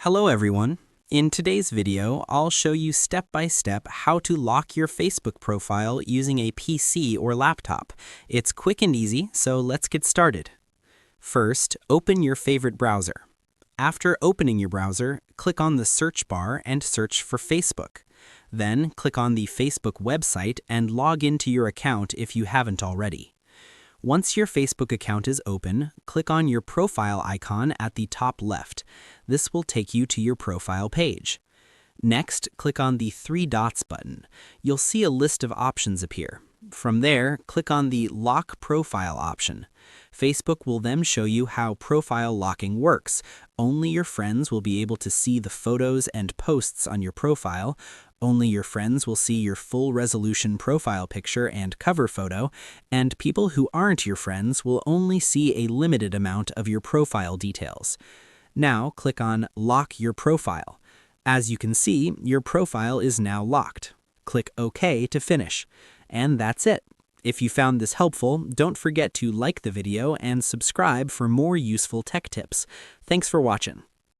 Hello everyone. In today's video, I'll show you step-by-step how to lock your Facebook profile using a PC or laptop. It's quick and easy, so let's get started. First, open your favorite browser. After opening your browser, click on the search bar and search for Facebook. Then, click on the Facebook website and log into your account if you haven't already. Once your Facebook account is open, click on your profile icon at the top left. This will take you to your profile page. Next, click on the three dots button. You'll see a list of options appear. From there, click on the Lock Profile option. Facebook will then show you how profile locking works. Only your friends will be able to see the photos and posts on your profile. Only your friends will see your full resolution profile picture and cover photo, and people who aren't your friends will only see a limited amount of your profile details. Now click on Lock Your Profile. As you can see, your profile is now locked. Click OK to finish. And that's it. If you found this helpful, don't forget to like the video and subscribe for more useful tech tips. Thanks for watching.